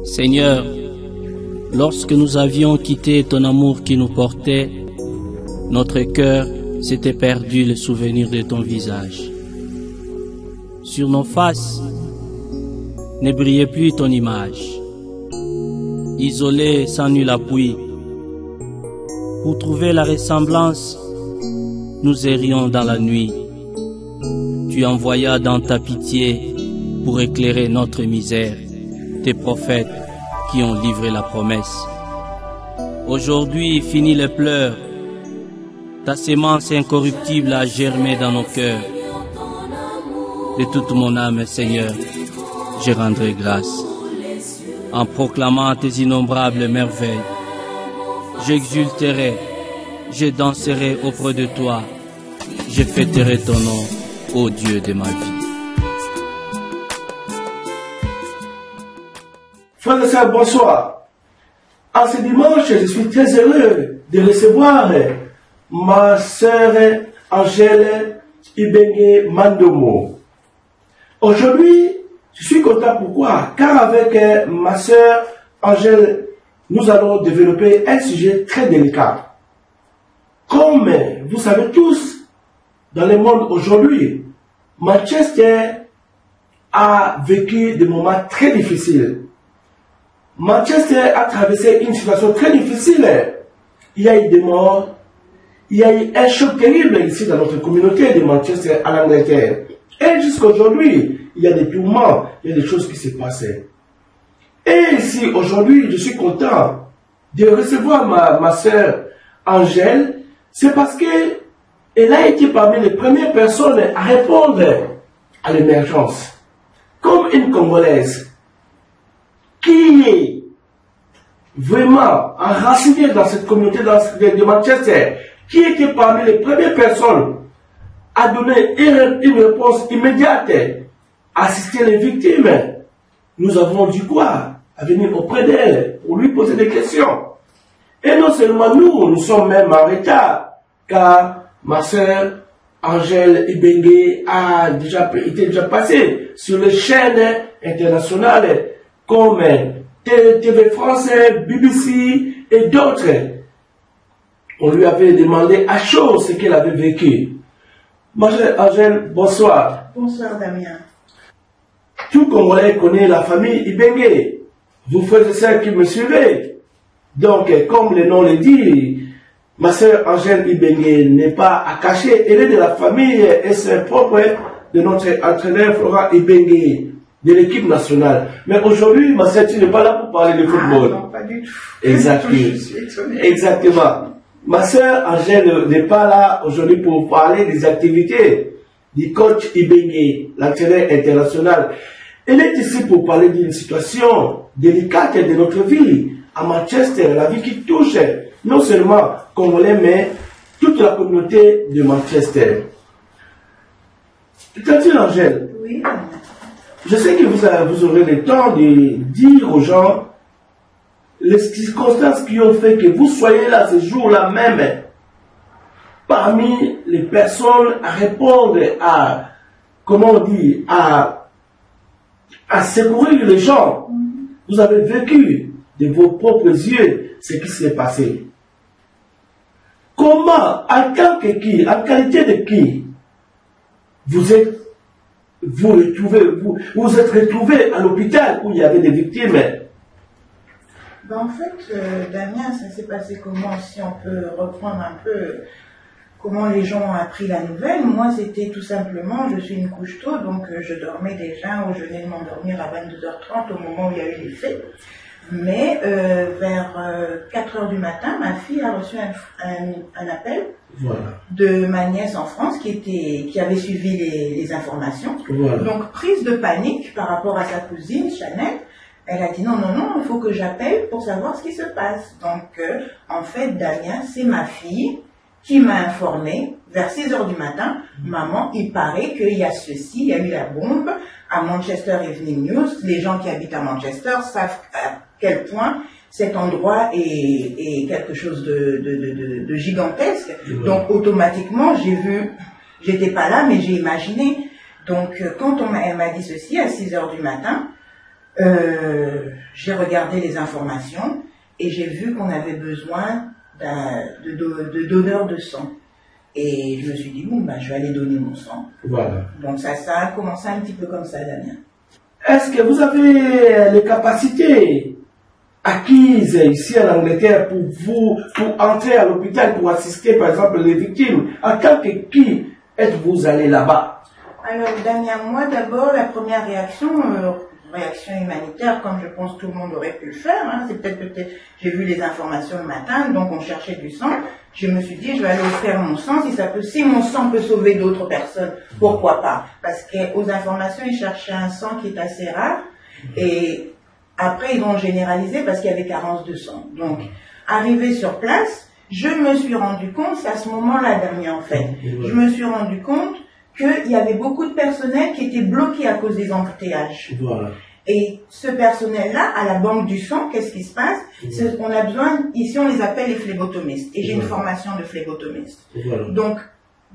Seigneur, lorsque nous avions quitté ton amour qui nous portait, notre cœur s'était perdu le souvenir de ton visage. Sur nos faces ne brillait plus ton image. Isolés sans nul appui, pour trouver la ressemblance, nous errions dans la nuit. Tu envoyas dans ta pitié pour éclairer notre misère tes prophètes qui ont livré la promesse. Aujourd'hui, fini les pleurs. Ta sémence incorruptible a germé dans nos cœurs. De toute mon âme, Seigneur, je rendrai grâce. En proclamant tes innombrables merveilles, j'exulterai, je danserai auprès de toi, je fêterai ton nom, ô Dieu de ma vie. Frères et sœurs, bonsoir. En ce dimanche, je suis très heureux de recevoir ma sœur Angèle Ibenge Mandomo. Aujourd'hui, je suis content pourquoi? Car avec ma sœur Angèle, nous allons développer un sujet très délicat. Comme vous savez tous, dans le monde aujourd'hui, Manchester a vécu des moments très difficiles. Manchester a traversé une situation très difficile. Il y a eu des morts, il y a eu un choc terrible ici dans notre communauté de Manchester à l'Angleterre. Et jusqu'à aujourd'hui, il y a des tourments, il y a des choses qui se passent. Et ici, aujourd'hui, je suis content de recevoir ma sœur Angèle. C'est parce qu'elle a été parmi les premières personnes à répondre à l'émergence. Comme une Congolaise qui est vraiment enracinée dans cette communauté de Manchester, qui était parmi les premières personnes à donner une réponse immédiate, à assister les victimes. Nous avons dit quoi? À venir auprès d'elle pour lui poser des questions. Et non seulement nous sommes même en retard, car ma sœur Angèle Ibenge a été déjà passée sur les chaînes internationales comme TV France, BBC et d'autres. On lui avait demandé à chaud ce qu'elle avait vécu. Ma chère Angèle, bonsoir. Bonsoir Damien. Tout Congolais connaît la famille Ibenge. Vous frères et sœurs qui me suivez. Donc, comme le nom le dit, ma sœur Angèle Ibenge n'est pas à cacher. Elle est de la famille et c'est propre de notre entraîneur Florent Ibenge, de l'équipe nationale. Mais aujourd'hui, ma sœur, tu n'es pas là pour parler de football. Ah non, pas du tout. Exactement. Je suis étonnée. Exactement. Ma sœur Angèle n'est pas là aujourd'hui pour parler des activités du coach Ibenge, l'entraîneur international. Elle est ici pour parler d'une situation délicate de notre vie à Manchester, la vie qui touche non seulement Congolais, mais toute la communauté de Manchester. Tantine Angèle, Oui. je sais que vous aurez le temps de dire aux gens les circonstances qui ont fait que vous soyez là ce jour-là même, parmi les personnes à répondre à, comment on dit, à secourir les gens. Vous avez vécu de vos propres yeux ce qui s'est passé. Comment, en tant que qui, en qualité de qui, vous êtes retrouvés à l'hôpital où il y avait des victimes? Ben, en fait, Damien, ça s'est passé comment, si on peut reprendre un peu comment les gens ont appris la nouvelle. Moi, c'était tout simplement, je suis une couche tôt, donc je dormais déjà, ou je venais de m'endormir à 22h30 au moment où il y a eu les faits. Mais vers 4h du matin, ma fille a reçu un appel de ma nièce en France qui avait suivi les informations. Donc, prise de panique par rapport à sa cousine, Chanel, elle a dit non, il faut que j'appelle pour savoir ce qui se passe. Donc, en fait, Damien, c'est ma fille qui m'a informé vers 6h du matin, maman, il paraît qu'il y a ceci, il y a eu la bombe à Manchester Evening News. Les gens qui habitent à Manchester savent à quel point cet endroit est quelque chose de gigantesque. Donc automatiquement, j'ai vu, j'étais pas là, mais j'ai imaginé. Donc quand elle m'a dit ceci à 6h du matin, j'ai regardé les informations et j'ai vu qu'on avait besoin de donneurs de sang. Et je me suis dit, bon, je vais aller donner mon sang. Voilà. Donc ça a commencé un petit peu comme ça, Damien. Est-ce que vous avez les capacités acquises ici en Angleterre pour entrer à l'hôpital, pour assister par exemple les victimes? En tant que qui êtes-vous allé là-bas? Alors Damien, moi d'abord, la première réaction humanitaire, comme je pense tout le monde aurait pu le faire, hein, c'est peut-être, j'ai vu les informations le matin, donc on cherchait du sang. Je me suis dit, je vais aller offrir mon sang, si mon sang peut sauver d'autres personnes, pourquoi pas? Parce qu'aux informations, ils cherchaient un sang qui est assez rare, et après ils ont généralisé parce qu'il y avait carence de sang. Donc, arrivé sur place, je me suis rendu compte, c'est à ce moment-là, Damien, en fait, je me suis rendu compte qu'il y avait beaucoup de personnel qui était bloqué à cause des embouteillages. Voilà. Et ce personnel-là, à la banque du sang, qu'est-ce qui se passe? On a besoin, ici on les appelle les phlébotomistes. Et j'ai une formation de phlébotomiste. Voilà. Donc,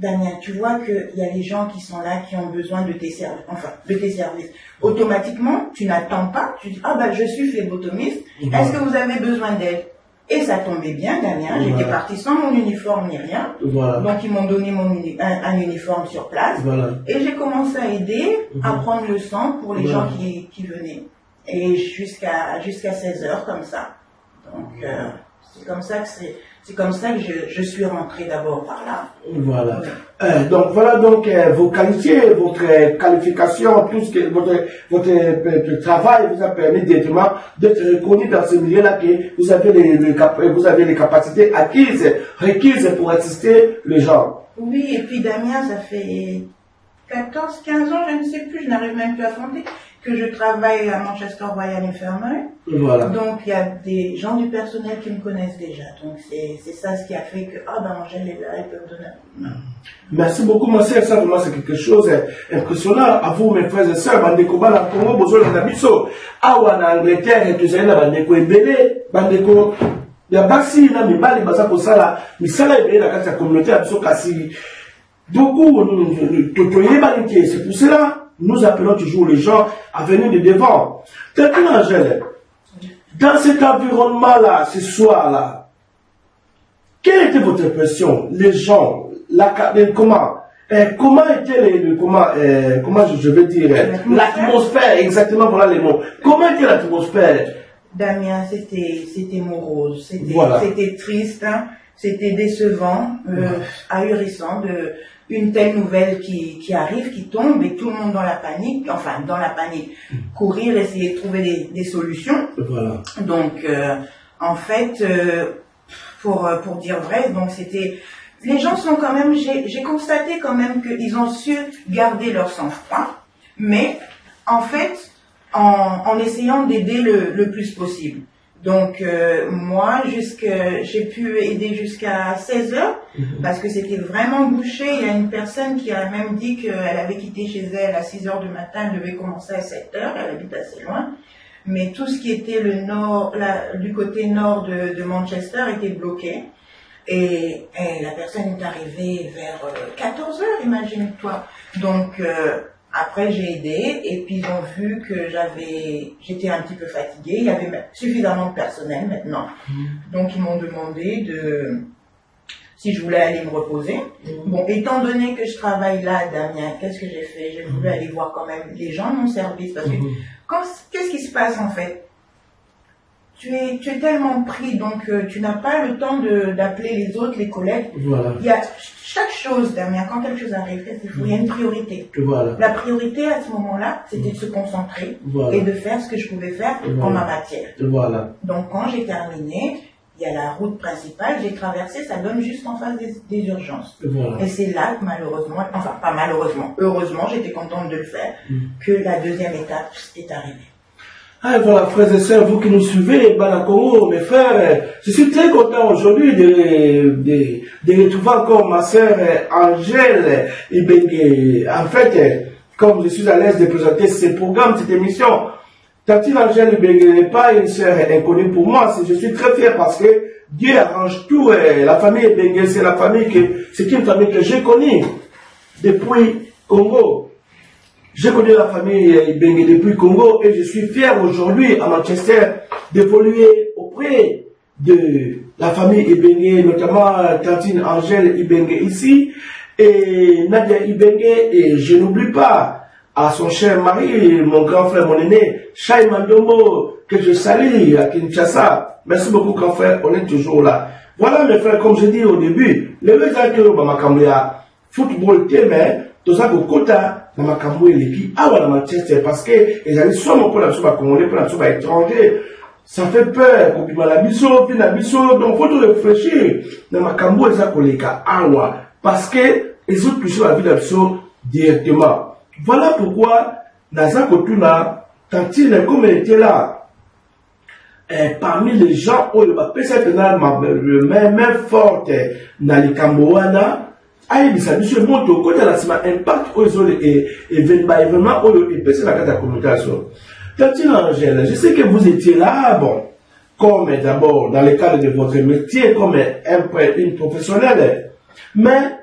Damien, tu vois qu'il y a les gens qui sont là, qui ont besoin de tes services. Automatiquement, tu n'attends pas, tu dis, je suis phlébotomiste, est-ce que vous avez besoin d'aide? Et ça tombait bien, Damien, j'étais partie sans mon uniforme ni rien. Voilà. Donc ils m'ont donné un uniforme sur place. Voilà. Et j'ai commencé à aider à prendre le sang pour les gens qui venaient. Et jusqu'à 16 heures comme ça. Donc c'est comme ça que je suis rentrée d'abord par là. Voilà. Donc voilà vos qualités, votre qualification, tout ce que votre travail vous a permis directement d'être reconnu dans ce milieu-là, que vous avez les capacités requises pour assister les gens. Oui, et puis Damien, ça fait 14, 15 ans, je ne sais plus, je n'arrive même plus à compter, que je travaille à Manchester Royal Infirmary. Voilà. Donc il y a des gens du personnel qui me connaissent déjà. Donc c'est ça ce qui a fait que Angèle est là, elle peut me donner un coup de main. Merci beaucoup, ma sœur. Ça vraiment c'est quelque chose d'impressionnant. À vous, mes frères et sœurs, bandeko bana Congo, besoin de biso. Awa na Angleterre, tu sais na bandeko ebele, bandeko ya basi na mibali baza kosala misala ebele na kati ya communauté ya biso kasi. Beaucoup c'est pour cela nous appelons toujours les gens à venir de devant. Quelqu'un, Angèle, dans cet environnement-là, ce soir-là, quelle était votre impression? Les gens, comment était comment je vais dire, l'atmosphère, exactement, voilà les mots. Comment était l'atmosphère? Damien, c'était morose, c'était triste, hein, c'était décevant, ahurissant une telle nouvelle qui arrive, qui tombe, et tout le monde dans la panique, courir, essayer de trouver des solutions. Voilà. Donc, en fait, pour dire vrai, donc les gens sont quand même, j'ai constaté quand même qu'ils ont su garder leur sang-froid, mais en fait, en essayant d'aider le plus possible. Donc moi, j'ai pu aider jusqu'à 16 heures parce que c'était vraiment bouché. Il y a une personne qui a même dit qu'elle avait quitté chez elle à 6 heures du matin, elle devait commencer à 7 heures, elle habite assez loin. Mais tout ce qui était du côté nord de Manchester était bloqué. Et la personne est arrivée vers 14 heures, imagine-toi. Donc après, j'ai aidé et puis ils ont vu que j'étais un petit peu fatiguée. Il y avait suffisamment de personnel maintenant. Donc, ils m'ont demandé si je voulais aller me reposer. Bon, étant donné que je travaille là, Damien, qu'est-ce que j'ai fait? J'ai voulu aller voir quand même les gens de mon service. Parce que qu'est-ce qui se passe en fait? Tu es tellement pris, donc tu n'as pas le temps d'appeler les autres, les collègues. Voilà. Il y a chaque chose, Damien, quand quelque chose arrive, il y a une priorité. Voilà. La priorité à ce moment-là, c'était de se concentrer et de faire ce que je pouvais faire en ma matière. Voilà. Donc quand j'ai terminé, il y a la route principale, j'ai traversé, ça donne juste en face des urgences. Voilà. Et c'est là que malheureusement, enfin pas malheureusement, heureusement, j'étais contente de le faire, que la deuxième étape est arrivée. Ah, voilà, frères et sœurs, vous qui nous suivez, Banakongo, mes frères, je suis très content aujourd'hui de retrouver encore ma sœur Angèle Ibenge. En fait, comme je suis à l'aise de présenter ce programme, cette émission, Tati Angèle Ibenge n'est pas une sœur inconnue pour moi. Je suis très fier parce que Dieu arrange tout. La famille Ibenge, c'est une famille que j'ai connue depuis Congo. J'ai connu la famille Ibenge depuis le Congo et je suis fier aujourd'hui à Manchester d'évoluer auprès de la famille Ibenge, notamment Tantine Angèle Ibenge ici et Nadia Ibenge, et je n'oublie pas à son cher mari, mon grand frère, mon aîné, Shai Mandomo, que je salue à Kinshasa. Merci beaucoup grand frère, on est toujours là. Voilà mes frères, comme je dis au début, les deux acteurs de football mais tout ça que kota na makambo eleki awa na Manchester parce que les amis sont mon pour la souba congolais pour la souba étranger, ça fait peur pour bima la biso puis na biso, donc faut tout réfléchir na makambo eza koleka awa parce que ils ont touché la vie de la biso directement. Voilà pourquoi naza kotuna Tantine comme elle était là parmi les gens où le pesa tena main forte na likamboana aïe bisa biso moto côté la sima impact aux autres et événement où et pesa la carte de communication. Tantine Angèle, je sais que vous étiez là, bon, comme d'abord dans le cadre de votre métier comme une professionnelle, mais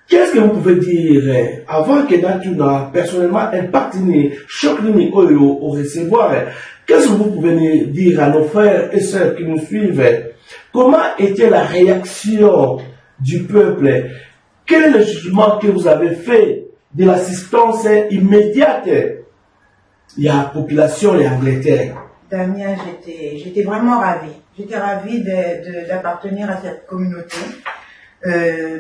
qu'est-ce que vous pouvez dire avant que Natuna personnellement impact ni choc ni au recevoir? Qu'est-ce que vous pouvez nous dire à nos frères et sœurs qui nous suivent? Comment était la réaction du peuple? Quel est le jugement que vous avez fait de l'assistance immédiate? Il y a la population et l'Angleterre. Damien, j'étais vraiment ravie. J'étais ravie d'appartenir à cette communauté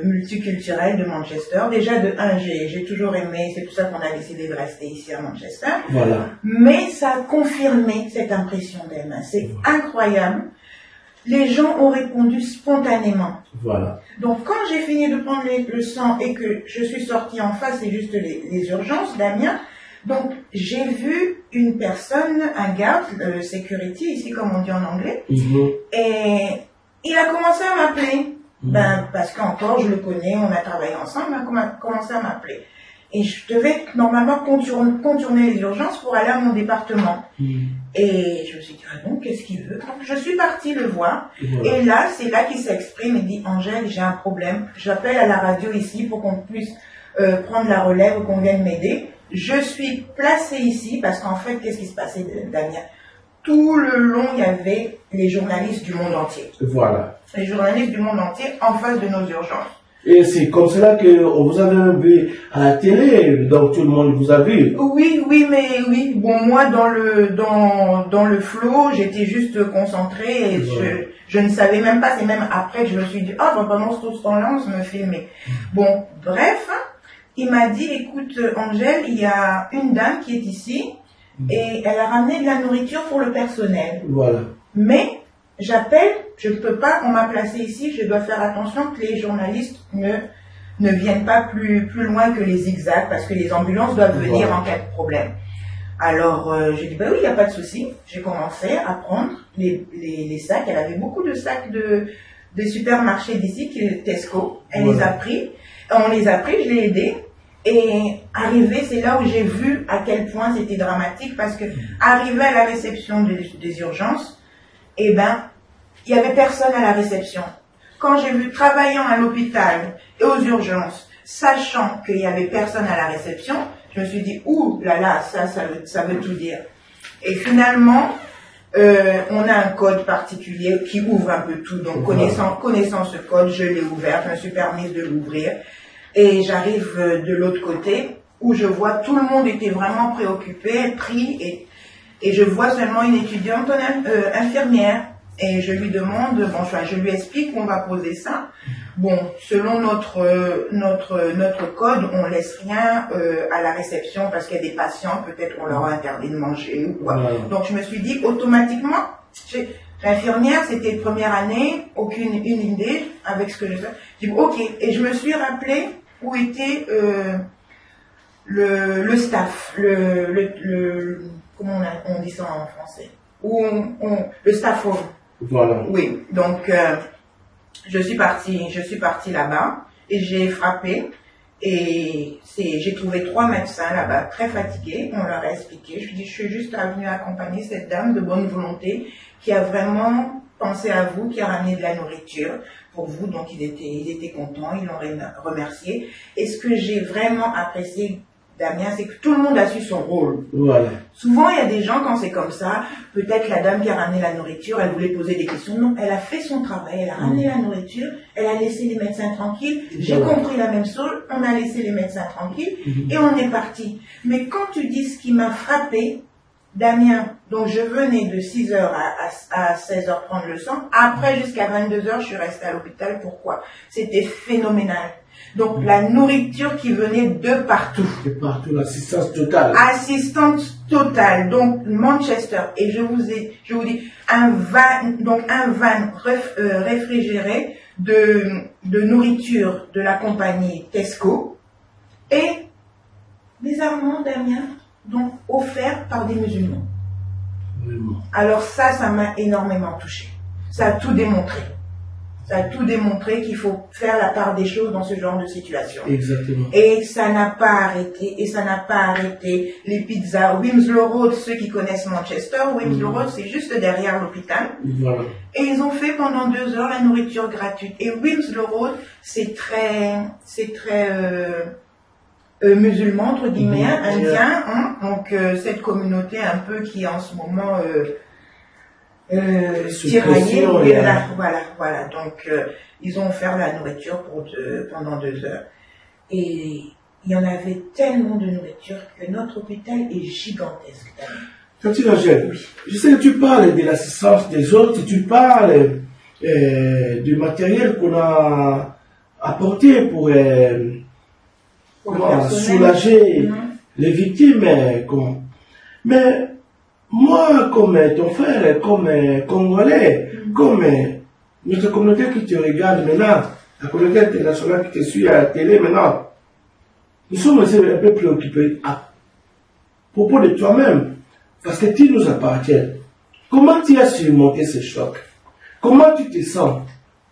multiculturelle de Manchester. Déjà de un, j'ai toujours aimé, c'est pour ça qu'on a décidé de rester ici à Manchester. Voilà. Mais ça a confirmé cette impression d'Emma. C'est incroyable. Les gens ont répondu spontanément. Voilà. Donc quand j'ai fini de prendre le sang et que je suis sortie en face, c'est juste les urgences, Damien. Donc j'ai vu une personne, un garde, security ici comme on dit en anglais, et il a commencé à m'appeler. Parce qu'encore, je le connais, on a travaillé ensemble, il a commencé à m'appeler. Et je devais normalement contourner les urgences pour aller à mon département. Et je me suis dit, ah bon, qu'est-ce qu'il veut? Donc je suis partie le voir. Et là, c'est là qu'il s'exprime et dit, Angèle, j'ai un problème. J'appelle à la radio ici pour qu'on puisse prendre la relève ou qu'on vienne m'aider. Je suis placée ici parce qu'en fait, qu'est-ce qui se passait, Damien? Tout le long, il y avait les journalistes du monde entier. Voilà. Les journalistes du monde entier en face de nos urgences. Et c'est comme cela qu'on vous avait vu à la télé, donc tout le monde vous a vu. Oui, oui. Bon, moi, dans le flow, j'étais juste concentrée et je ne savais même pas. C'est même après que je me suis dit, ah, pendant tout ce temps-là, on se me filmait. Bon, bref, il m'a dit, écoute, Angèle, il y a une dame qui est ici et elle a ramené de la nourriture pour le personnel. Voilà. Mais j'appelle, je ne peux pas, on m'a placé ici, je dois faire attention que les journalistes ne viennent pas plus loin que les zigzags parce que les ambulances doivent venir en cas de problème. Alors, j'ai dit, bah oui, il n'y a pas de souci. J'ai commencé à prendre les sacs. Elle avait beaucoup de sacs de supermarchés d'ici, qui est Tesco. Elle les a pris. On les a pris, je l'ai aidé. Et arrivé, c'est là où j'ai vu à quel point c'était dramatique parce que arrivé à la réception des urgences, eh ben, il y avait personne à la réception. Quand j'ai vu travaillant à l'hôpital et aux urgences, sachant qu'il y avait personne à la réception, je me suis dit, ouh là là, ça veut tout dire. Et finalement, on a un code particulier qui ouvre un peu tout. Donc, connaissant ce code, je l'ai ouvert, je me suis permise de l'ouvrir. Et j'arrive de l'autre côté, où je vois tout le monde était vraiment préoccupé, pris, et je vois seulement une étudiante infirmière. Et je lui demande, bon, je lui explique qu'on va poser ça. Bon, selon notre code, on laisse rien à la réception parce qu'il y a des patients, peut-être on leur a interdit de manger ou quoi. Donc je me suis dit automatiquement, l'infirmière, c'était première année, aucune idée avec ce que je fais. J'ai dit ok, et je me suis rappelé où était le staff, comment on dit ça en français, le staff room. Voilà. Oui, donc je suis partie là-bas et j'ai frappé et j'ai trouvé 3 médecins là-bas très fatigués. On leur a expliqué. Je dis, je suis juste venue accompagner cette dame de bonne volonté qui a vraiment pensé à vous, qui a ramené de la nourriture pour vous. Donc ils étaient contents, ils l'ont remercié. Et ce que j'ai vraiment apprécié Damien, c'est que tout le monde a su son rôle. Voilà. Souvent, il y a des gens, quand c'est comme ça, peut-être la dame qui a ramené la nourriture, elle voulait poser des questions. Non, elle a fait son travail, elle a ramené la nourriture, elle a laissé les médecins tranquilles. J'ai compris la même chose, on a laissé les médecins tranquilles et on est parti. Mais quand tu dis ce qui m'a frappé, Damien, donc je venais de 6h à 16h prendre le sang, après jusqu'à 22h, je suis restée à l'hôpital. Pourquoi? C'était phénoménal. Donc la nourriture qui venait de partout. De partout, l'assistance totale. Assistance totale. Donc Manchester. Et je vous dis un van réfrigéré de nourriture de la compagnie Tesco et bizarrement, Damien, donc offert par des musulmans. Vraiment. Alors ça m'a énormément touché. Ça a tout démontré. Ça a tout démontré qu'il faut faire la part des choses dans ce genre de situation. Exactement. Et ça n'a pas arrêté, les pizzas. Winslow Road, ceux qui connaissent Manchester, Winslow Road, c'est juste derrière l'hôpital. Voilà. Et ils ont fait pendant 2 heures la nourriture gratuite. Et Winslow Road, c'est très musulman, entre guillemets, indien. Hein? Donc, cette communauté un peu qui est en ce moment tiraillée. Voilà. Donc, ils ont offert la nourriture pendant 2 heures. Et il y en avait tellement de nourriture que notre hôpital est gigantesque. Tati Angèle, oui. Je sais que tu parles de l'assistance des autres, tu parles du matériel qu'on a apporté pour soulager les victimes. Mais moi, comme ton frère, comme Congolais, comme notre communauté qui te regarde maintenant, la communauté internationale qui te suit à la télé maintenant, nous sommes aussi un peu préoccupés à propos de toi-même, parce que tu nous appartiens. Comment tu as surmonté ce choc? Comment tu te sens?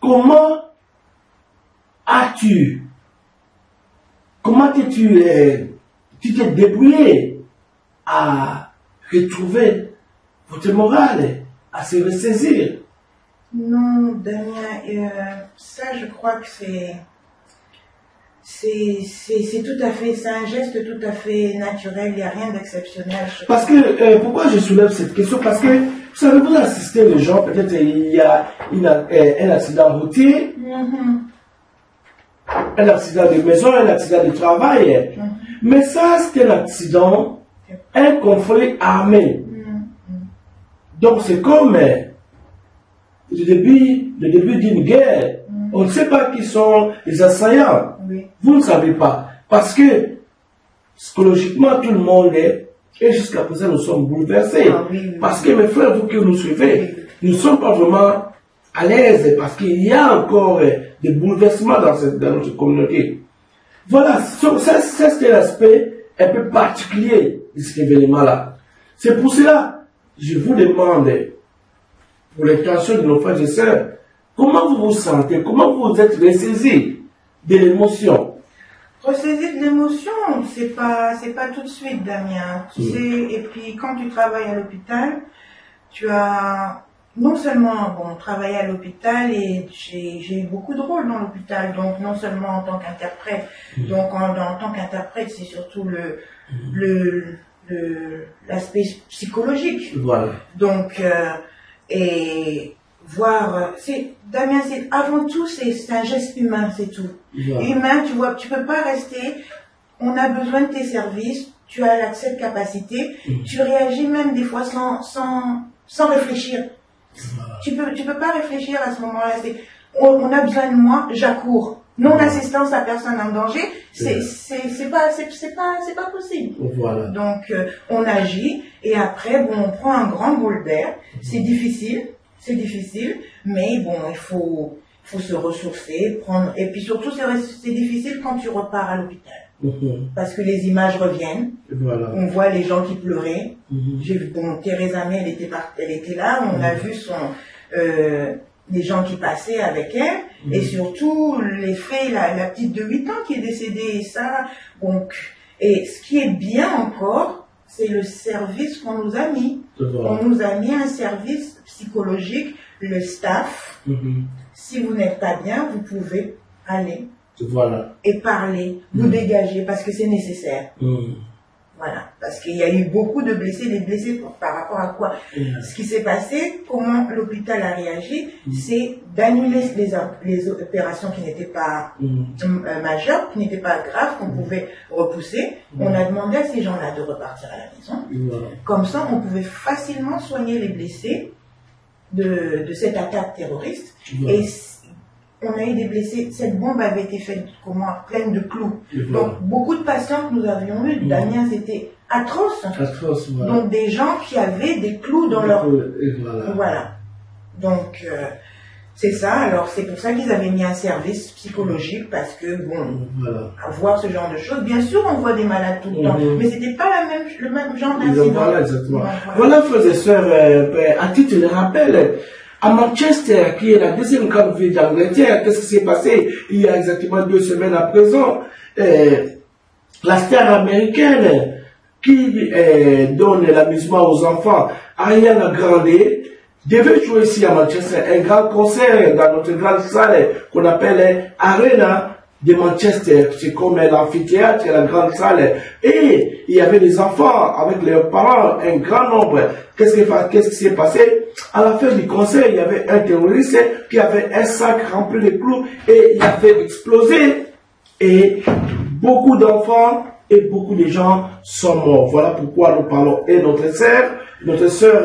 Comment tu t'es débrouillé à retrouver votre morale, à se ressaisir? Non, Damien, ça je crois que c'est tout à fait, c'est un geste tout à fait naturel, il n'y a rien d'exceptionnel. Parce que, pourquoi je soulève cette question? Parce que, vous savez, vous assistez les gens, peut-être il y a un accident routier, un accident de maison, un accident de travail. Mais ça, c'est un accident, un conflit armé. Donc c'est comme le début d'une guerre. On ne sait pas qui sont les assaillants. Vous ne savez pas. Parce que psychologiquement, tout le monde est, et jusqu'à présent, nous sommes bouleversés. Parce que mes frères, vous qui nous suivez, nous ne sommes pas vraiment à l'aise parce qu'il y a encore des bouleversements dans notre communauté. Voilà, ça c'est l'aspect un peu particulier de cet événement-là. C'est pour cela, je vous demande, pour l'intention de nos frères et sœurs, comment vous vous sentez, comment vous vous êtes ressaisis de l'émotion? Ressaisir de l'émotion, c'est pas tout de suite, Damien. Tu sais, et puis quand tu travailles à l'hôpital, tu as non seulement travaillé à l'hôpital et j'ai eu beaucoup de rôles dans l'hôpital, donc non seulement en tant qu'interprète, donc en tant qu'interprète, c'est surtout l'aspect psychologique. Voilà. Donc et voir, Damien, c'est avant tout c'est un geste humain, c'est tout. Voilà. Humain, tu vois, tu peux pas rester. On a besoin de tes services. Tu as cette capacité. Tu réagis même des fois sans réfléchir. Voilà. Tu peux pas réfléchir à ce moment-là. On a besoin de moi, j'accours. Non assistance à personne en danger, c'est pas possible. Voilà. Donc on agit et après on prend un grand bol d'air. C'est difficile, mais bon il faut se ressourcer, et puis surtout c'est difficile quand tu repars à l'hôpital. Parce que les images reviennent. Voilà. On voit les gens qui pleuraient. J'ai vu Theresa May, elle était là. On a vu les gens qui passaient avec elle, et surtout les faits, la petite de 8 ans qui est décédée. Et ce qui est bien encore, c'est le service qu'on nous a mis. On nous a mis un service psychologique, le staff. Si vous n'êtes pas bien, vous pouvez aller Voilà. et parler, vous dégager parce que c'est nécessaire. Voilà, parce qu'il y a eu beaucoup de blessés, des blessés par rapport à quoi? Ce qui s'est passé, comment l'hôpital a réagi, c'est d'annuler les opérations qui n'étaient pas majeures, qui n'étaient pas graves, qu'on pouvait repousser. On a demandé à ces gens-là de repartir à la maison. Comme ça, on pouvait facilement soigner les blessés de cette attaque terroriste. Et on a eu des blessés. Cette bombe avait été faite pleine de clous. Donc, beaucoup de patients que nous avions eus, Damien, c'était atroce. Voilà. Donc, des gens qui avaient des clous dans leur... Voilà. Donc, c'est ça. Alors, c'est pour ça qu'ils avaient mis un service psychologique, parce que, bon, voir ce genre de choses, bien sûr, on voit des malades tout le temps, mais c'était pas le même genre d'incident. Voilà, exactement. Voilà, frères et sœurs, à titre de rappel, à Manchester, qui est la deuxième grande ville d'Angleterre, qu'est-ce qui s'est passé il y a exactement 2 semaines à présent? La star américaine qui donne l'amusement aux enfants, Ariana Grande, devait jouer ici à Manchester un grand concert dans notre grande salle qu'on appelle Arena de Manchester. C'est comme l'amphithéâtre, la grande salle. Et il y avait des enfants avec leurs parents, un grand nombre. Qu'est-ce qui s'est passé? À la fin du concert, il y avait un terroriste qui avait un sac rempli de clous et il a fait exploser. Et beaucoup d'enfants et beaucoup de gens sont morts. Voilà pourquoi nous parlons. Et notre sœur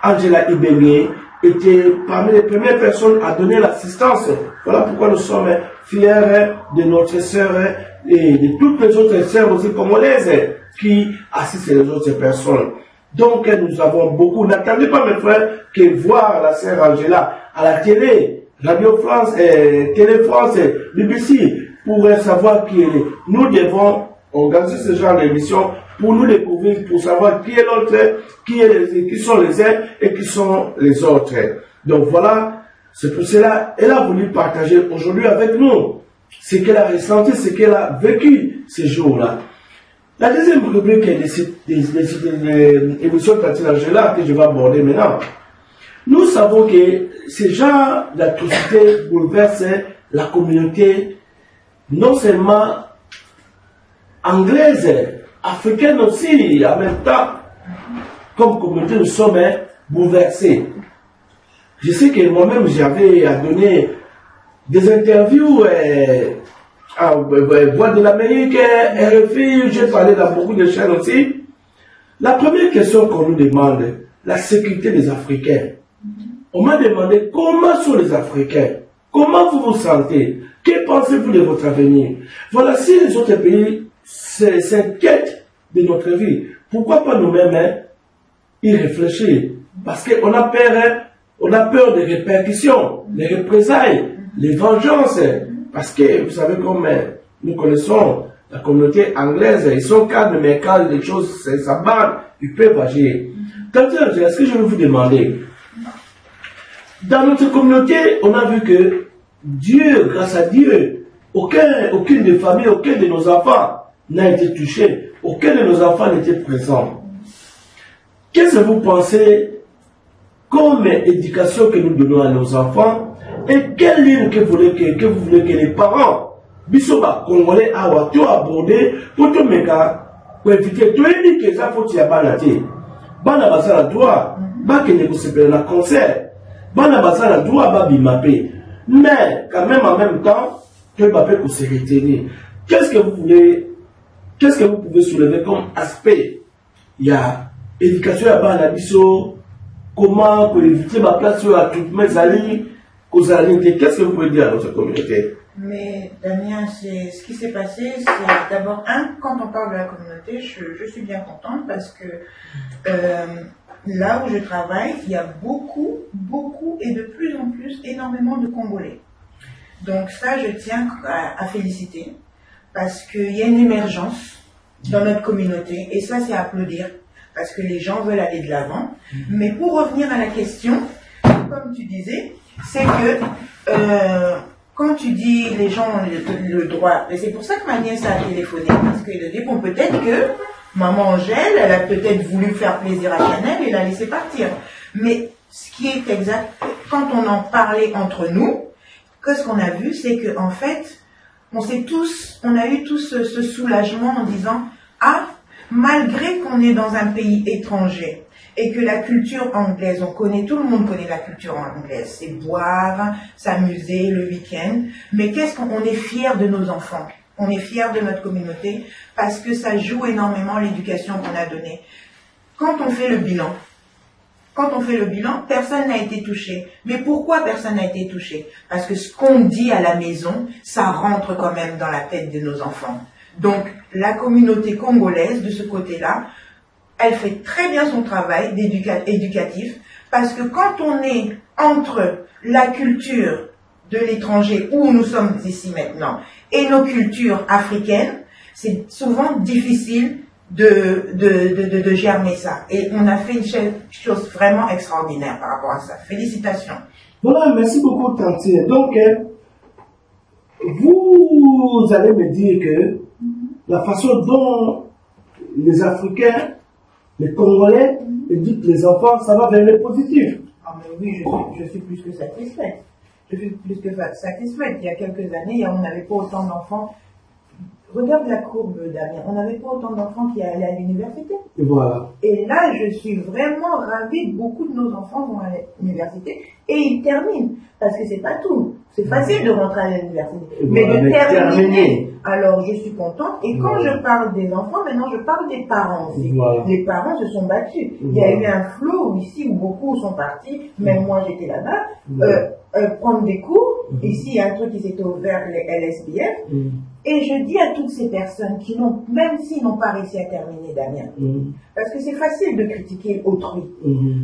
Angela Ibenge était parmi les premières personnes à donner l'assistance. Voilà pourquoi nous sommes fiers de notre sœur et de toutes les autres sœurs aussi congolaises qui assistent les autres personnes. Donc nous avons beaucoup. N'attendez pas, mes frères, que voir la sœur Angela à la télé, Radio France, Télé France, BBC, pour savoir qui elle est. Nous devons organiser ce genre d'émission pour nous découvrir, pour savoir qui est l'autre, qui sont les uns et qui sont les autres. Donc voilà, c'est pour cela qu'elle a voulu partager aujourd'hui avec nous ce qu'elle a ressenti, ce qu'elle a vécu ces jours-là. La deuxième rubrique des émissions de Tati Angela que je vais aborder maintenant. Nous savons que ces genres d'atrocités bouleversent la communauté, non seulement anglaise, africaine aussi, en même temps. Comme communauté, nous sommes bouleversés. Je sais que moi-même, j'avais à donner des interviews à Voix de l'Amérique, RFI, j'ai parlé dans beaucoup de chaînes aussi. La première question qu'on nous demande, la sécurité des Africains. On m'a demandé comment sont les Africains, comment vous vous sentez, que pensez-vous de votre avenir. Voilà, si les autres pays s'inquiètent de notre vie, pourquoi pas nous-mêmes y réfléchir? Parce qu'on a peur des répercussions, des représailles, les vengeances. Parce que, vous savez, comme nous connaissons la communauté anglaise, ils sont calmes, mais quand les choses s'abattent, ils peuvent agir. Est-ce que je vais vous demander, dans notre communauté, on a vu que Dieu, grâce à Dieu, aucune des familles, aucun de nos enfants n'a été touché, aucun de nos enfants n'était présent. Qu'est-ce que vous pensez comme éducation que nous donnons à nos enfants et quelle ligne que vous voulez que les parents, bisoba congolais, awa, tout aborder pour tout méga, pour éviter tout éni que ça faut y abalater. Bana basa la droit, ba que négocier la concert, bana basa la droit, ba bimapé. Mais quand même en même temps, que Mbappé pour se retenir. Qu'est-ce que vous pouvez soulever comme aspect? Il y a éducation à Banabiso, comment pour éviter ma place à toutes mes amis, qu'est-ce que vous pouvez dire à notre communauté? Mais Damien, ce qui s'est passé, c'est d'abord, quand on parle de la communauté, je suis bien contente parce que là où je travaille, il y a beaucoup et de plus en plus énormément de Congolais. Donc ça, je tiens à féliciter parce qu'il y a une émergence dans notre communauté et ça, c'est à applaudir parce que les gens veulent aller de l'avant. Mais pour revenir à la question, comme tu disais, c'est que quand tu dis les gens ont le droit, et c'est pour ça que ma nièce a téléphoné, parce qu'elle a dit bon, peut-être que maman Angèle, elle a peut-être voulu faire plaisir à Chanel et l'a laissé partir. Mais ce qui est exact, quand on en parlait entre nous, que ce qu'on a vu, c'est que en fait, on a eu tous ce soulagement en disant, ah, malgré qu'on est dans un pays étranger et que la culture anglaise, tout le monde connaît la culture anglaise, c'est boire, s'amuser le week-end, mais qu'est-ce qu'on est fiers de nos enfants, on est fiers de notre communauté parce que ça joue énormément l'éducation qu'on a donnée. Quand on fait le bilan, personne n'a été touché. Mais pourquoi personne n'a été touché? Parce que ce qu'on dit à la maison, ça rentre quand même dans la tête de nos enfants. Donc, la communauté congolaise, de ce côté-là, elle fait très bien son travail éducatif, parce que quand on est entre la culture de l'étranger, où nous sommes ici maintenant, et nos cultures africaines, c'est souvent difficile de germer ça. Et on a fait une chose vraiment extraordinaire par rapport à ça. Félicitations. Voilà, merci beaucoup, Tanti. Donc, vous allez me dire que la façon dont les Africains, les Congolais, éduquent les enfants, ça va vers le positif. Ah, mais oui, je suis plus que satisfaite. Je suis plus que satisfaite. Il y a quelques années, on n'avait pas autant d'enfants. Regarde la courbe, Damien. On n'avait pas autant d'enfants qui allaient à l'université. Et voilà. Et là, je suis vraiment ravie. Beaucoup de nos enfants vont à l'université et ils terminent. Parce que c'est pas tout. C'est facile de rentrer à l'université. Mais de terminer. Alors, je suis contente. Et quand je parle des enfants, maintenant, je parle des parents aussi. Voilà. Les parents se sont battus. Il y a eu un flot ici où beaucoup sont partis. Même moi, j'étais là-bas. Prendre des cours. Ici, il y a un truc qui s'était ouvert, les LSBF. Et je dis à toutes ces personnes qui n'ont, même s'ils n'ont pas réussi à terminer, Damien, parce que c'est facile de critiquer autrui.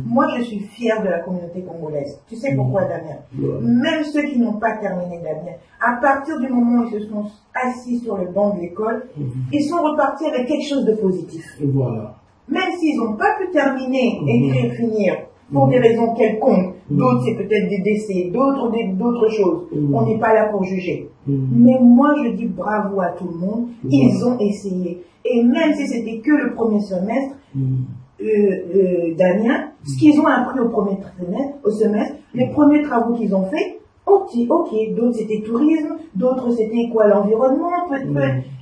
Moi, je suis fière de la communauté congolaise. Tu sais pourquoi, Damien? Même ceux qui n'ont pas terminé, Damien, à partir du moment où ils se sont assis sur le banc de l'école, ils sont repartis avec quelque chose de positif. Voilà. Même s'ils n'ont pas pu terminer, écrire, finir, pour des raisons quelconques, d'autres c'est peut-être des décès, d'autres choses. On n'est pas là pour juger. Mais moi je dis bravo à tout le monde, ils ont essayé. Et même si c'était que le premier semestre, Damien, ce qu'ils ont appris au semestre, les premiers travaux qu'ils ont fait, ok, d'autres c'était tourisme, d'autres c'était quoi, l'environnement,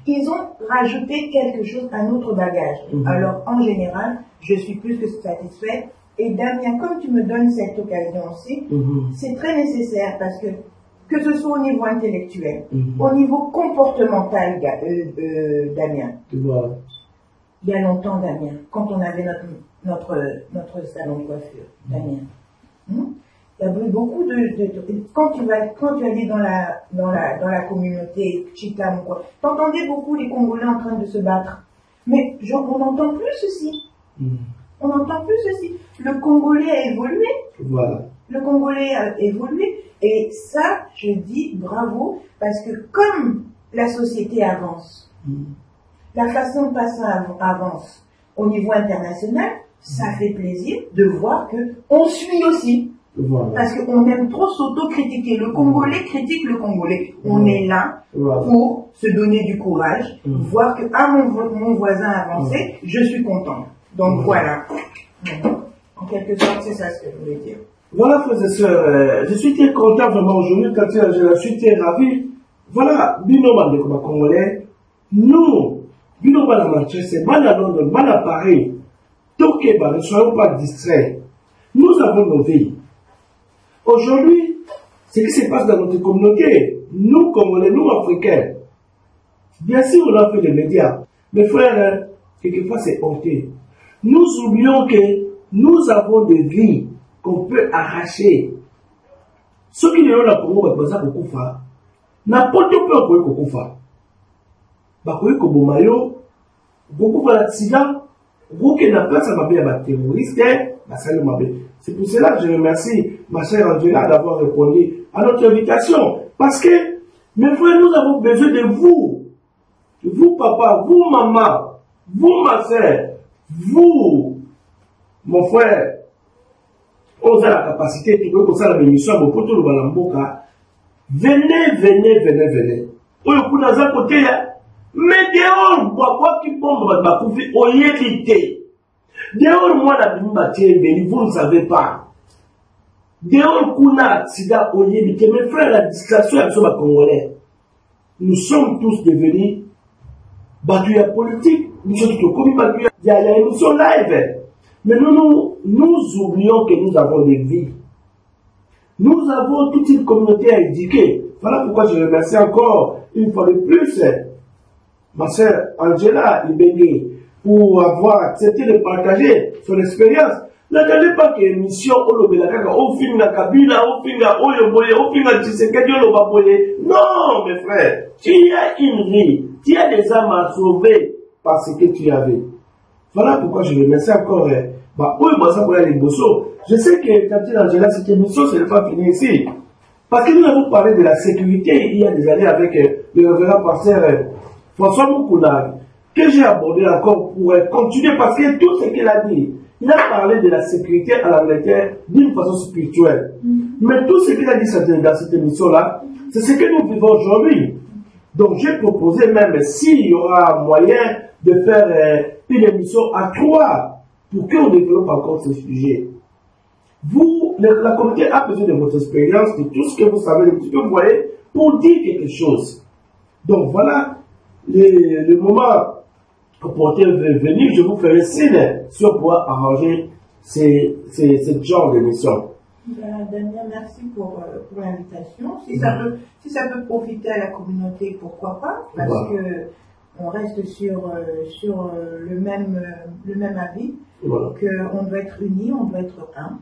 ils ont rajouté quelque chose à notre bagage. Alors en général, je suis plus que satisfaite. Et Damien, comme tu me donnes cette occasion aussi, c'est très nécessaire parce que ce soit au niveau intellectuel, au niveau comportemental, Damien. Il y a longtemps, Damien, quand on avait notre salon de coiffure, Damien, il y a eu beaucoup quand tu allais dans la communauté Chitam ou quoi, t'entendais beaucoup les Congolais en train de se battre. Mais on n'entend plus ceci. On n'entend plus ceci. Le Congolais a évolué. Voilà. Le Congolais a évolué. Et ça, je dis bravo, parce que comme la société avance, la façon de passer avance au niveau international, ça fait plaisir de voir qu'on suit aussi. Voilà. Parce qu'on aime trop s'auto-critiquer. Le Congolais critique le Congolais. On est là pour se donner du courage, voir que mon voisin a avancé, je suis content. Donc voilà. En quelque sorte, c'est ça ce que je voulais dire. Voilà, frères et sœurs, je suis très content vraiment aujourd'hui, quand je suis très ravi. Voilà, Binoba de Congolais, nous, Binoba de Manchester, Bana Londres, Bana Paris, Tokeba, ne soyons pas distraits. Nous avons nos vies. Aujourd'hui, ce qui se passe dans notre communauté, nous Congolais, nous Africains, bien sûr on a fait des médias, mais frères, quelquefois c'est honteux. Nous oublions que nous avons des vies qu'on peut arracher. Ceux qui n'ont pas Congo, ils peuvent beaucoup faire. N'importe quoi beaucoup faire. Bakoui Kobomayo, beaucoup de l'accident, beaucoup qui n'a pas ça m'a bien terroriste, c'est pour cela que je remercie ma chère Angela d'avoir répondu à notre invitation. Parce que, mes frères, nous avons besoin de vous. Vous, papa, vous, maman, vous, ma soeur, vous, mon frère, on a la capacité de faire ça, l'émission, pour tout le Balamboka. Venez. Au côté, mais dehors, quoi qui bombe, au yévité. Dehors, moi, la bimba, vous ne savez pas. Dehors, Kuna, Sida, Oye, mes frères, la distraction, elles sont congolais. Nous sommes tous devenus battus politique. Nous sommes tous commis battus. Il y a une émission live. Mais nous oublions que nous avons des vies. Nous avons toute une communauté à éduquer. Voilà pourquoi je remercie encore une fois de plus ma sœur Angela Ibenge pour avoir accepté de partager son expérience. N'attendez pas que l'émission au film de Kabila, au film de Oyoboye, au film de Tshisekedi, non, mes frères, tu as une vie, tu as des âmes à sauver par ce que tu avais. Voilà pourquoi je remercie encore. Je sais que quand Angela, cette émission, ce n'est pas fini ici. Parce que nous avons parlé de la sécurité il y a des années avec le révérend pasteur François Moukouna, que j'ai abordé encore pour continuer, parce que tout ce qu'il a dit, il a parlé de la sécurité à l'Angleterre d'une façon spirituelle. Mais tout ce qu'il a dit dans cette émission-là, c'est ce que nous vivons aujourd'hui. Donc j'ai proposé même, s'il y aura moyen de faire une émission à 3 pour qu'on développe encore ce sujet. Vous, la communauté a besoin de votre expérience, de tout ce que vous savez, de tout ce que vous voyez, pour dire quelque chose. Donc voilà le moment opportun de venir, je vous ferai signe si on pourra arranger ce genre d'émission. Damien, merci pour l'invitation. Si ça peut profiter à la communauté, pourquoi pas, parce que on reste sur le même avis, qu'on doit être unis, on doit être un.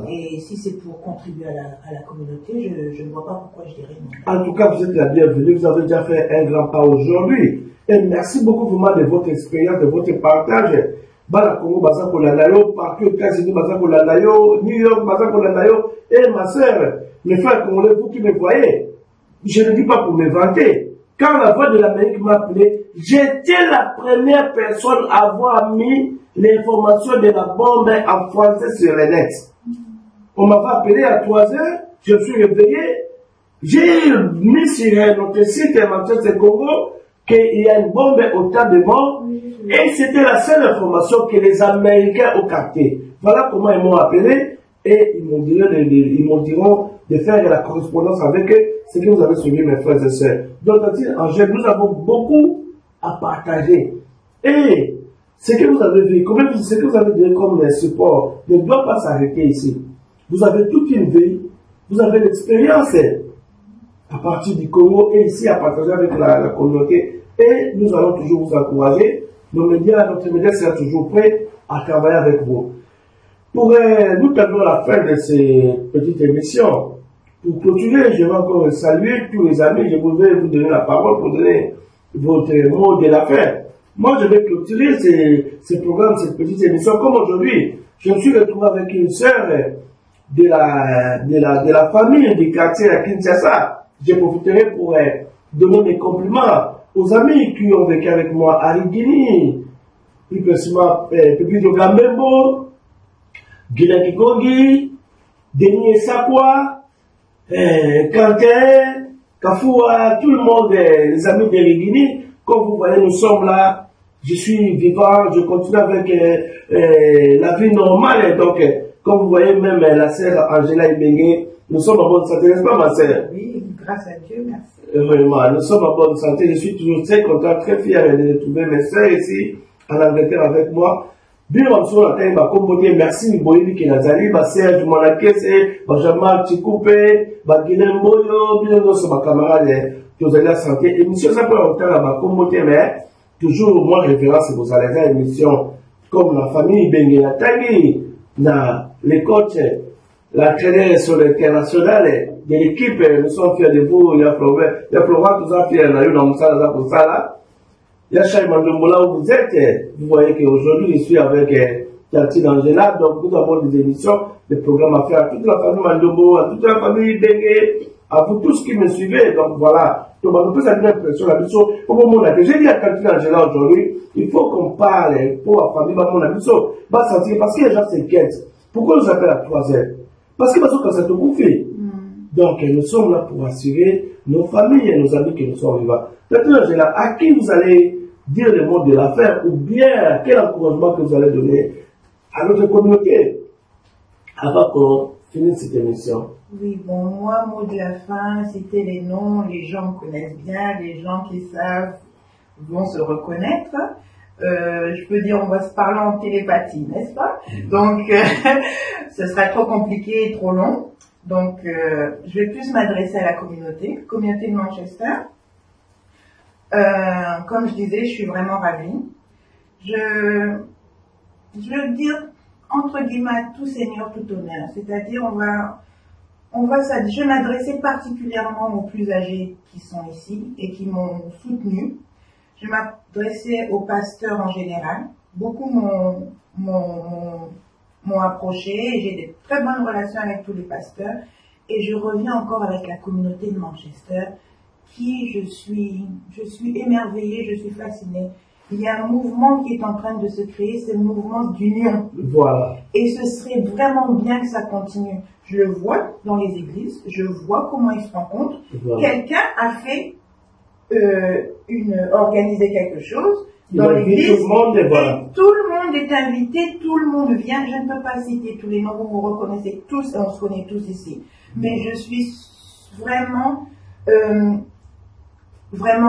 Et si c'est pour contribuer à la communauté, je ne vois pas pourquoi je dirais non. En tout cas, vous êtes la bienvenue, vous avez déjà fait un grand pas aujourd'hui. Et merci beaucoup vraiment de votre expérience, de votre partage. Bala Congo, Bazako Lalayo, partout aux États-Unis, Bazako Lalayo, New York, Bazako Lalayo. Et ma soeur, mes frères congolais, vous qui me voyez, je ne dis pas pour me vanter. Quand la voix de l'Amérique m'a appelé, j'étais la première personne à avoir mis l'information de la bombe en français sur le net. On m'avait appelé à 3 heures, je me suis réveillé, j'ai mis sur notre site Manchester Congo qu'il y a une bombe au tas de morts, et c'était la seule information que les Américains ont captée. Voilà comment ils m'ont appelé, et ils m'ont dit de faire la correspondance avec eux, ce que vous avez suivi, mes frères et sœurs. Donc, Angèle, nous avons beaucoup à partager. Et ce que vous avez vu, ce que vous avez vu comme support ne doit pas s'arrêter ici. Vous avez toute une vie, vous avez l'expérience à partir du Congo et ici à partager avec la communauté. Et nous allons toujours vous encourager. Notre média sera toujours prêt à travailler avec vous. Pour nous tendons la fin de ces petites émissions. Pour clôturer, je vais encore saluer tous les amis. Je voudrais vous donner la parole pour donner votre mot de la fin. Moi, je vais clôturer ces programmes, cette petite émission. Comme aujourd'hui, je me suis retrouvé avec une sœur de la famille du quartier à Kinshasa. Je profiterai pour donner mes compliments aux amis qui ont vécu avec moi à Rigini, plus précisément Pépi de Gambembo, Guilain Kikongi, Denis Sakwa, Quentin, Kafoua, tout le monde, les amis de Rigini. Comme vous voyez, nous sommes là. Je suis vivant, je continue avec la vie normale. Donc, comme vous voyez, même la sœur Angela Ibenge, nous sommes en bonne santé, n'est-ce pas, ma sœur? Oui, grâce à Dieu, merci. Vraiment, nous sommes en bonne santé. Je suis toujours très content, très fier de trouver mes sœurs ici, en Angleterre avec moi. Bien, merci, Mboyi Kinazali, Serge Monakese, Benjamin Tchikoupe, Guilhem Boyo, bien, nous sommes camarades, tous la santé. Émission, ça peut longtemps là-bas, mais toujours, moi, référence, vous allez à émission comme la famille Bengue Natagi, les coachs, l'entraîneur sur l'international de l'équipe, nous sommes fiers de vous. Il y a Florent, tout ça, fiers, il y a eu dans Moussa, pour ça, là. Il y a Chaï Mandombola où vous êtes. Vous voyez qu'aujourd'hui, je suis avec Cathy Angela. Donc, nous avons des émissions, des programmes à faire à toute la famille Mandombo, à toute la famille Bengue, à vous tous qui me suivez. Donc, voilà. Donc, on peut s'appeler l'impression, la mission. Au moment où j'ai dit à Cathy Angela aujourd'hui, il faut qu'on parle pour la famille, mon mission. Parce que les gens s'inquiètent. Pourquoi nous appellent à 3 heures? Parce que quand ça te bouffe. Donc, nous sommes là pour assurer nos familles et nos amis que nous sommes vivants. Maintenant, Angela, à qui vous allez dire le mot de la fin, ou bien quel encouragement que vous allez donner à notre communauté avant qu'on finir cette émission. Oui, bon, moi, mot de la fin, c'était les noms, les gens connaissent bien, les gens qui savent vont se reconnaître. Je peux dire, on va se parler en télépathie, n'est-ce pas? Donc, ce sera trop compliqué et trop long. Donc, je vais plus m'adresser à la communauté de Manchester. Comme je disais, je suis vraiment ravie. Je veux dire, entre guillemets, à tout seigneur, tout honneur. C'est-à-dire, je vais m'adresser particulièrement aux plus âgés qui sont ici et qui m'ont soutenu. Je vais m'adresser aux pasteurs en général. Beaucoup m'ont approché et j'ai de très bonnes relations avec tous les pasteurs. Et je reviens encore avec la communauté de Manchester qui, je suis émerveillée, je suis fascinée. Il y a un mouvement qui est en train de se créer, c'est le mouvement d'union. Voilà. Et ce serait vraiment bien que ça continue. Je le vois dans les églises, je vois comment ils se rencontrent. Voilà. Quelqu'un a fait organisé quelque chose dans l'église et tout le monde est invité, tout le monde vient. Je ne peux pas citer tous les noms, vous vous reconnaissez tous, on se connaît tous ici. Mais je suis vraiment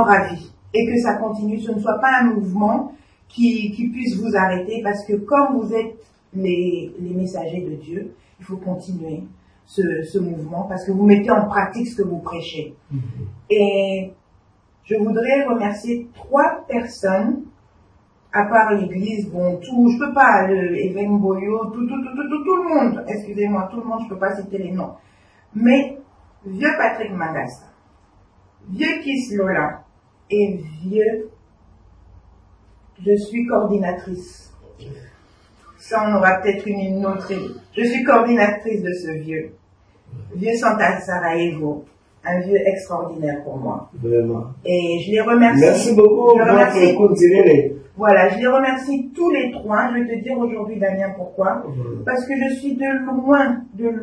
ravie et que ça continue, ce ne soit pas un mouvement qui puisse vous arrêter parce que comme vous êtes les messagers de Dieu, il faut continuer ce mouvement parce que vous mettez en pratique ce que vous prêchez. Et je voudrais remercier 3 personnes, à part l'église, bon, je peux pas, l'évêque Boyo, tout le monde, excusez-moi, tout le monde, je peux pas citer les noms. Mais, vieux Patrick Magassa, vieux Kiss Lola, et vieux, je suis coordinatrice. Ça, on aura peut-être une autre. Je suis coordinatrice de ce vieux Santa Sarajevo. Un vieux extraordinaire pour moi. Vraiment. Et je les remercie. Merci beaucoup. Voilà, je les remercie tous les 3. Je vais te dire aujourd'hui, Damien, pourquoi. Parce que je suis de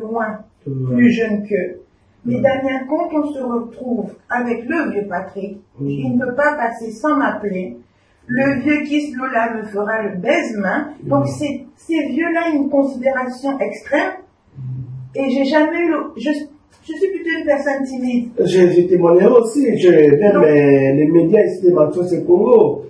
loin, plus jeune qu'eux. Mais Damien, quand on se retrouve avec le vieux Patrick, il ne peut pas passer sans m'appeler. Le vieux Kiss Lola me fera le baise-main. Donc ces vieux-là, une considération extrême. Et j'ai jamais eu je suis plutôt une personne timide. J'ai témoigné aussi. Les médias ici de Manchester Congo,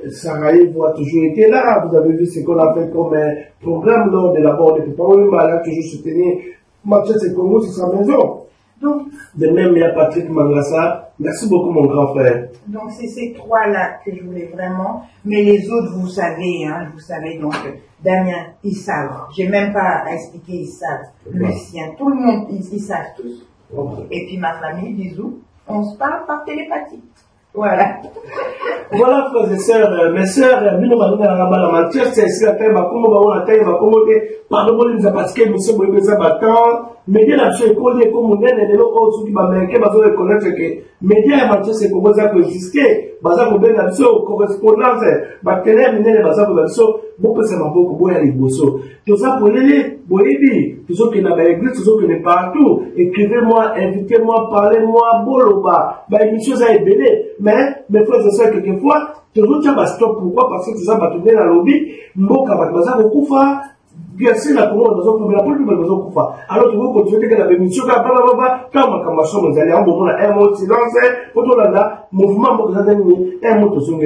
Sarajevo a toujours été là. Vous avez vu ce qu'on a fait comme programme lors de la mort de Papa Wimba. Là, toujours soutenir Manchester Congo sur sa maison. Donc, de même, il y a Patrick Mangassa. Merci beaucoup, mon grand frère. Donc, c'est ces 3-là que je voulais vraiment. Mais les autres, vous savez, donc, Damien, ils savent. J'ai même pas à expliquer, ils savent. Lucien, tout le monde, ils savent tous. Et puis ma famille, bisous. On se parle par télépathie. Voilà. Voilà, frères et sœurs, mes sœurs, nous allons à Manchester, c'est la terre, pardon, nous avons parce que monsieur Boyé Zabatant, média la chose collée comme on est, les autres qui m'américains, ils vont reconnaître que média à Manchester, comment ça peut exister, baza ko benga biso correspondance, bakene minene baza ko biso, beaucoup ça m'a beaucoup boya les bosso. Tout ça pour les boyebi, tout ça qui n'a pas église, tout ça qui n'est partout, écrivez-moi, invitez-moi, parlez-moi, boloba, bah émission ça est belé, mais mes frères et sœurs quelquefois, toujours tu as stop pourquoi parce que tout ça va tourner dans le lobby, mboka baza beaucoup fa. Bien sûr, la Congo, la politique, alors tu veux continuer que la bénédiction, quand vous allez en moment, un mot de silence, mouvement, un mot de son.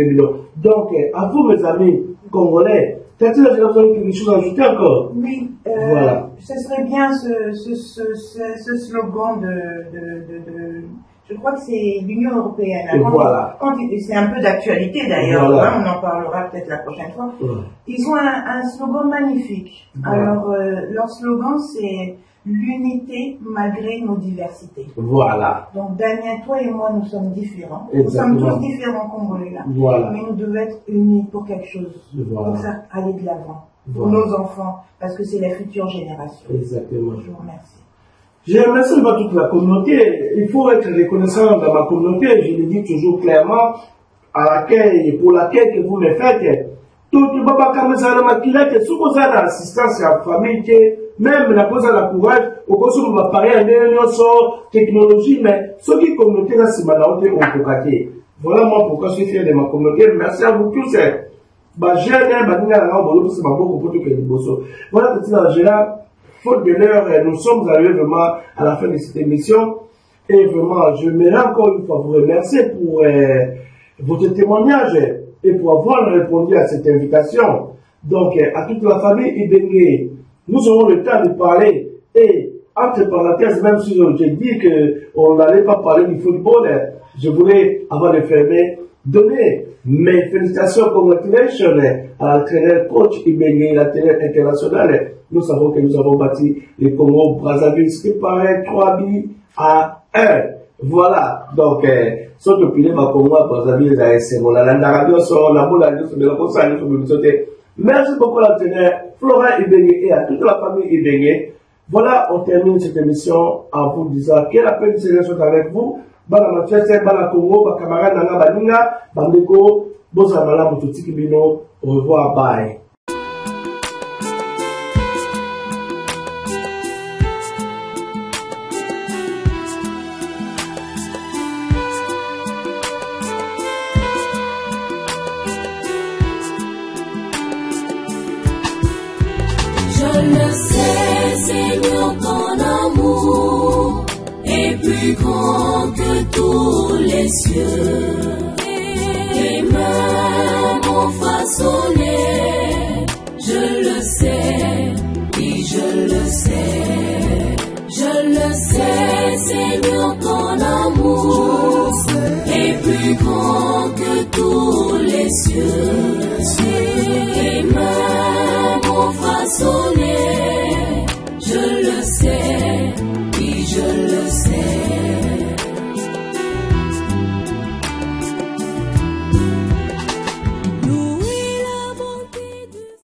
Donc, à vous, mes amis congolais, peut-être que vous avez quelque chose à ajouter encore. Oui, voilà. Ce serait bien ce slogan je crois que c'est l'Union européenne. Voilà. C'est un peu d'actualité d'ailleurs, voilà. On en parlera peut-être la prochaine fois. Voilà. Ils ont un slogan magnifique. Voilà. Alors, leur slogan, c'est l'unité malgré nos diversités. Voilà. Donc, Damien, toi et moi, nous sommes différents. Exactement. Nous sommes tous différents congolais là. Voilà. Mais nous devons être unis pour quelque chose. Voilà. Pour ça, aller de l'avant. Voilà. Pour nos enfants, parce que c'est la future génération. Exactement. Je vous remercie. Je remercie pas toute la communauté. Il faut être reconnaissant dans ma communauté. Je le dis toujours clairement pour laquelle que vous me faites. Tout le monde comme ça la maquillette, sous vous avez l'assistance à la famille, même la cause à la courage, au cas où on va parler à une technologie, mais ceux qui communauté là, c'est malheureux au Pokaté. Voilà moi pourquoi je suis fier de ma communauté. Merci à vous tous. Voilà, petit Angela. faute de l'heure, nous sommes arrivés vraiment à la fin de cette émission. Et vraiment, je voudrais encore une fois vous remercier pour votre témoignage et pour avoir répondu à cette invitation. Donc, à toute la famille Ibengue, nous aurons le temps de parler. Et, entre parenthèses, même si j'ai dit qu'on n'allait pas parler du football, je voulais, avant de fermer, donner mes félicitations, congratulations à l'entraîneur coach Ibengue, l'entraîneur international. Nous savons que nous avons bâti le Congo Brazzaville, ce qui paraît 3-1. Voilà, donc, soki opile Congo Brazzaville, c'est mon l'Arabie sur la boule, merci beaucoup l'entraîneur Florent Ibengue et à toute la famille Ibengue. Voilà, on termine cette émission en vous disant que la paix du Seigneur soit avec vous. Bana Manchester, Bana Congo, Bana camarade Nanga Baninga, Bandeko, Bozamala Mututiki Bino, au revoir, bye. Plus grand que tous les cieux, tes mains m'ont façonné, je le sais, oui je le sais, Seigneur, ton amour est plus grand que tous les cieux.